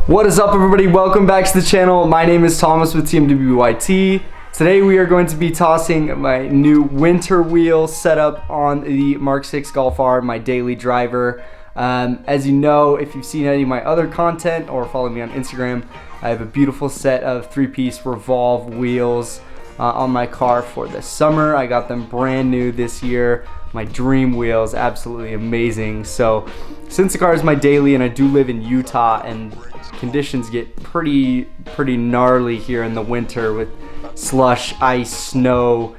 What is up, everybody? Welcome back to the channel. My name is Thomas with TMWYT. Today we are going to be tossing my new winter wheel setup on the MK6 Golf R, my daily driver. As you know, if you've seen any of my other content or follow me on Instagram, I have a beautiful set of 3-piece Revolve wheels on my car for the summer. I got them brand new this year. My dream wheels, absolutely amazing. So since the car is my daily and I do live in Utah and conditions get pretty gnarly here in the winter with slush, ice, snow,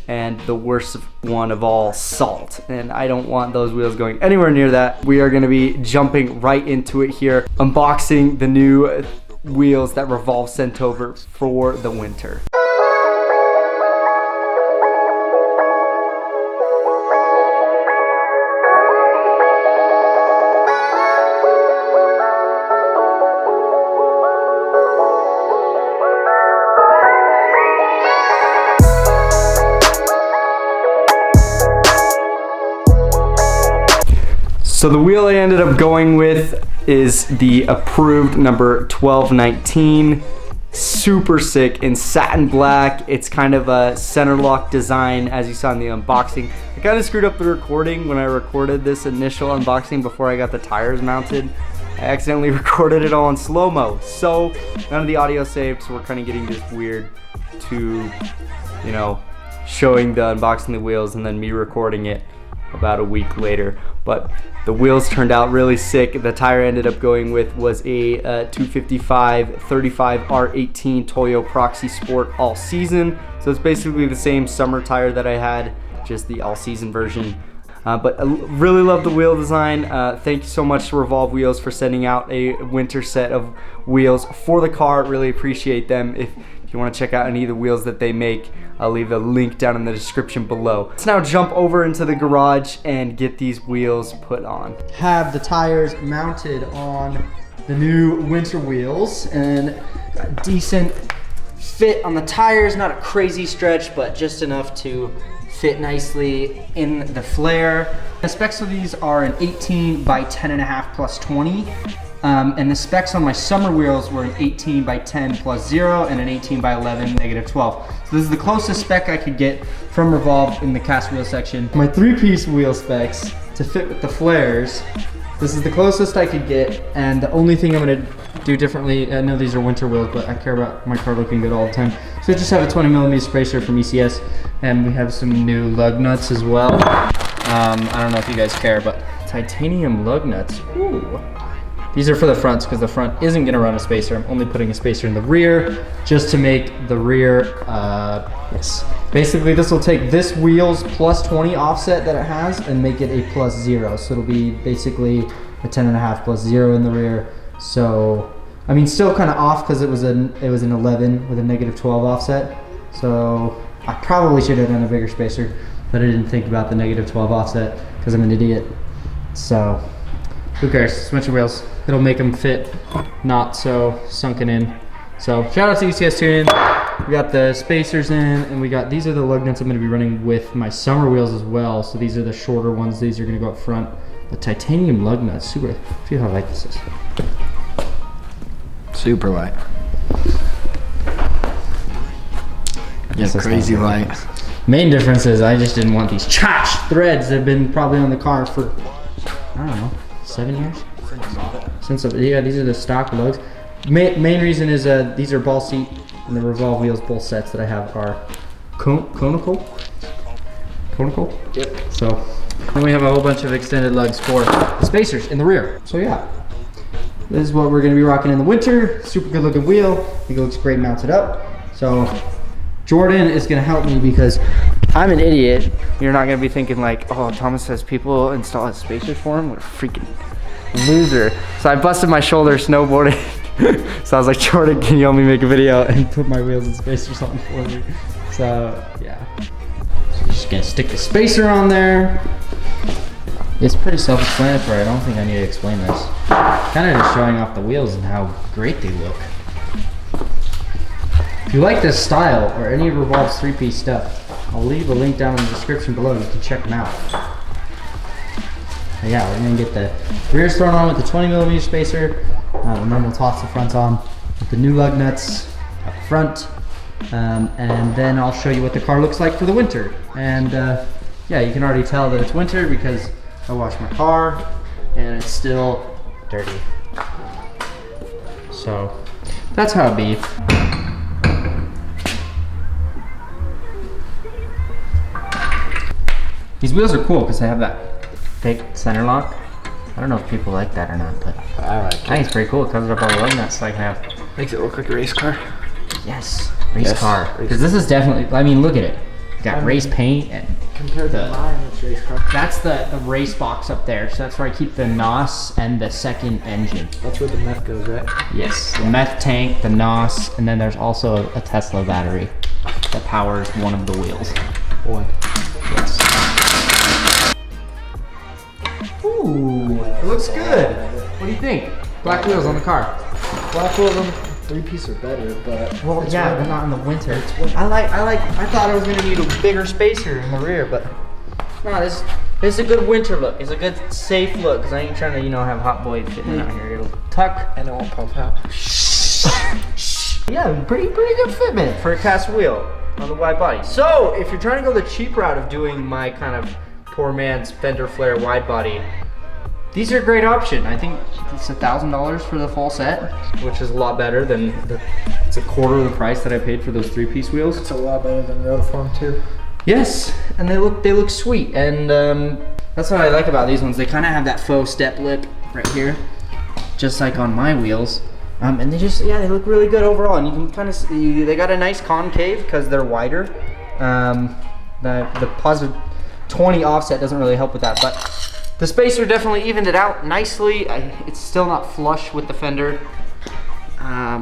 and the worst one of all, salt. And I don't want those wheels going anywhere near that. We are gonna be jumping right into it here, unboxing the new wheels that Revolve sent over for the winter. So the wheel I ended up going with is the approved number 1219. Super sick in satin black. It's kind of a center lock design, as you saw in the unboxing. I kind of screwed up the recording when I recorded this initial unboxing before I got the tires mounted. I accidentally recorded it all in slow-mo, so none of the audio saved, so we're kind of getting this weird to, you know, showing the unboxing the wheels and then me recording it about a week later. But the wheels turned out really sick. The tire I ended up going with was a 255 35 R18 Toyo Proxy Sport all season. So it's basically the same summer tire that I had, just the all season version. But I really love the wheel design. Thank you so much to Revolve Wheels for sending out a winter set of wheels for the car. Really appreciate them. If you want to check out any of the wheels that they make, I'll leave a link down in the description below. Let's now jump over into the garage and get these wheels put on. Have the tires mounted on the new winter wheels and got a decent fit on the tires. Not a crazy stretch, but just enough to fit nicely in the flare. The specs of these are an 18 by 10.5 plus 20. And the specs on my summer wheels were an 18 by 10 plus 0 and an 18 by 11 negative 12. So this is the closest spec I could get from Revolve in the cast wheel section. My 3-piece wheel specs to fit with the flares, this is the closest I could get, and the only thing I'm gonna do differently, I know these are winter wheels, but I care about my car looking good all the time. So I just have a 20mm spacer from ECS, and we have some new lug nuts as well. I don't know if you guys care, but titanium lug nuts, ooh. These are for the fronts because the front isn't gonna run a spacer. I'm only putting a spacer in the rear just to make the rear, yes. Basically this will take this wheel's plus 20 offset that it has and make it a plus 0. So it'll be basically a 10.5 plus 0 in the rear. So, I mean, still kind of off because it was an 11 with a negative 12 offset. So I probably should have done a bigger spacer, but I didn't think about the negative 12 offset because I'm an idiot. So who cares? Switch wheels. It'll make them fit, not so sunken in. So shout out to ECS Tuning. We got the spacers in, and we got, these are the lug nuts I'm gonna be running with my summer wheels as well. So these are the shorter ones. These are gonna go up front. The titanium lug nuts, super, feel how light this is. Super light. Yeah, crazy light. Main difference is I just didn't want these threads that have been probably on the car for, I don't know, 7 years? Yeah, these are the stock lugs. Main reason is these are ball seat, and the Revolve Wheels both sets that I have are conical? Yep. So then we have a whole bunch of extended lugs for the spacers in the rear. So yeah, this is what we're gonna be rocking in the winter. Super good looking wheel. I think it looks great mounted up. So Jordan is gonna help me because I'm an idiot. You're not gonna be thinking like, oh, Thomas has people install his spacers for him. What a freaking loser. So I busted my shoulder snowboarding. So I was like, Jordan, can you help me make a video and put my wheels in space or something for me? So yeah, just gonna stick the spacer on there. It's pretty self-explanatory. I don't think I need to explain this. Kind of just showing off the wheels and how great they look. If you like this style or any of Revolve's 3-piece stuff, I'll leave a link down in the description below. You can check them out. But yeah, we're gonna get the rears thrown on with the 20mm spacer, and then we'll toss the fronts on with the new lug nuts up front, and then I'll show you what the car looks like for the winter. And yeah, you can already tell that it's winter because I washed my car and it's still dirty. So that's how it be. These wheels are cool because they have that fake center lock. I don't know if people like that or not, but I like it. I think it's pretty cool. It covers up all the lug nuts so I can have. Makes it look like a race car. Yes, race car. Because this is definitely, I mean, look at it. You got race paint and compared to mine, it's race car. That's the race box up there. So that's where I keep the NOS and the second engine. That's where the meth goes, right? Yes, the meth tank, the NOS, and then there's also a Tesla battery that powers one of the wheels. One. Yes. Ooh, it looks good. What do you think? Black wheels on the car. Black wheels on the 3-piece are better, but Well, yeah, but not in the winter. I thought I was gonna need a bigger spacer in the rear, but no, this is a good winter look. It's a good safe look because I ain't trying to, you know, have hot boy fitting out here. It'll tuck and it won't pump out. Yeah, pretty good fitment for a cast wheel on the wide body. So if you're trying to go the cheap route of doing my kind of poor man's fender flare wide body, these are a great option. I think it's $1,000 for the full set, which is a lot better than it's a quarter of the price that I paid for those 3-piece wheels. It's a lot better than Rotiform too. Yes, and they look sweet, and that's what I like about these ones. They kind of have that faux step lip right here, just like on my wheels. And they just, yeah, they look really good overall, and you can kind of see they got a nice concave because they're wider. The positive 20 offset doesn't really help with that, but the spacer definitely evened it out nicely. It's still not flush with the fender.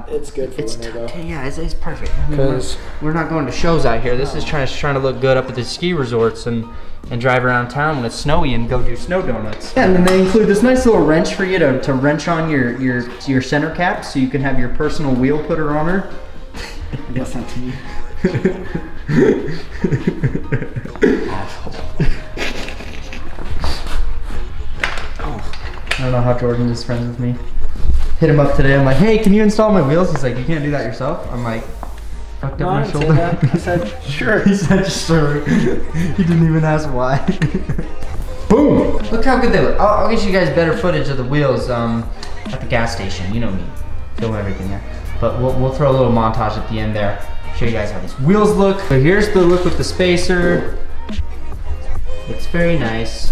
It's good for winter though. Yeah, it's perfect. I mean, we're not going to shows out here. This is trying to look good up at the ski resorts and drive around town when it's snowy and go do snow donuts. Yeah, and then they include this nice little wrench for you to wrench on your center cap so you can have your personal wheel putter on her. I guess that's me. I don't know how Jordan is friends with me. Hit him up today. I'm like, hey, can you install my wheels? He's like, you can't do that yourself. I'm like, fucked up my shoulder. I said, sure. He said, sure. He didn't even ask why. Boom! Look how good they look. I'll get you guys better footage of the wheels at the gas station. You know me, film everything there. But we'll throw a little montage at the end there. Show you guys how these wheels look. So here's the look with the spacer. Looks very nice.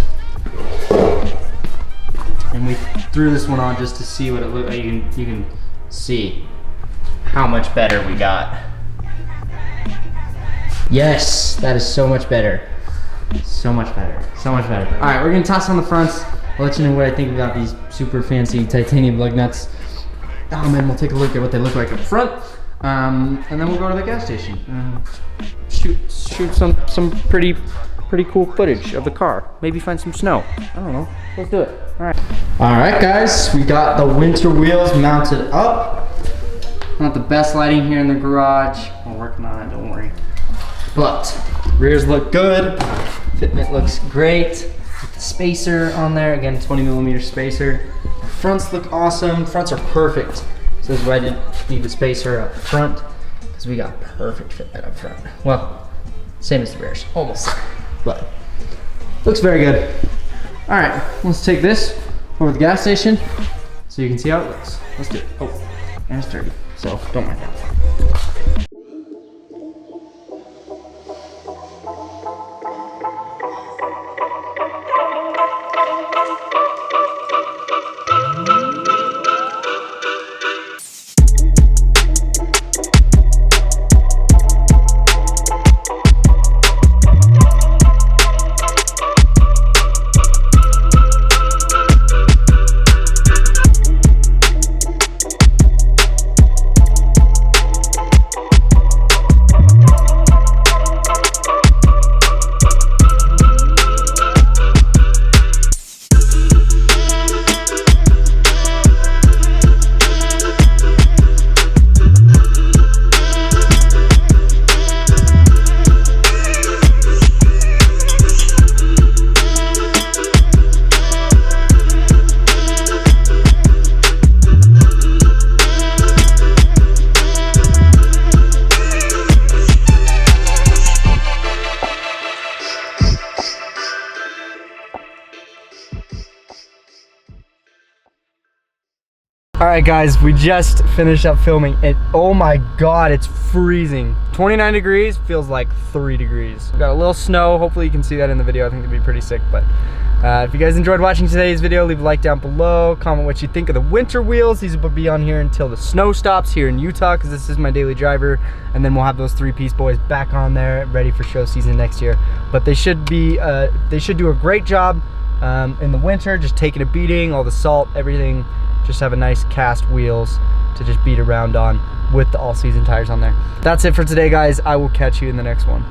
And we threw this one on just to see what it looked like. You can see how much better we got. Yes, that is so much better. So much better. So much better. All right, we're gonna toss on the fronts. I'll let you know what I think about these super fancy titanium lug nuts. And then we'll take a look at what they look like up front. And then we'll go to the gas station. Shoot some pretty cool footage of the car. Maybe find some snow. I don't know. Let's do it. All right. All right, guys. We got the winter wheels mounted up. Not the best lighting here in the garage. We're working on it. Don't worry. But rears look good. Fitment looks great. With the spacer on there. Again, 20mm spacer. The fronts look awesome. Fronts are perfect. So this is why I didn't need the spacer up front, because we got perfect fitment up front. Well, same as the rears, almost. But looks very good. All right, let's take this over to the gas station so you can see how it looks. Let's do it. Oh, and it's dirty, so don't mind that. right, guys, we just finished up filming and oh my god, it's freezing. 29 degrees feels like 3 degrees. We've got a little snow. Hopefully you can see that in the video. I think it'd be pretty sick. But if you guys enjoyed watching today's video, leave a like down below. Comment what you think of the winter wheels. These will be on here until the snow stops here in Utah, because this is my daily driver. And then we'll have those 3-piece boys back on there, ready for show season next year. But they should be, they should do a great job in the winter, just taking a beating, all the salt, everything. Just have a nice cast wheels to just beat around on with the all-season tires on there. That's it for today, guys. I will catch you in the next one.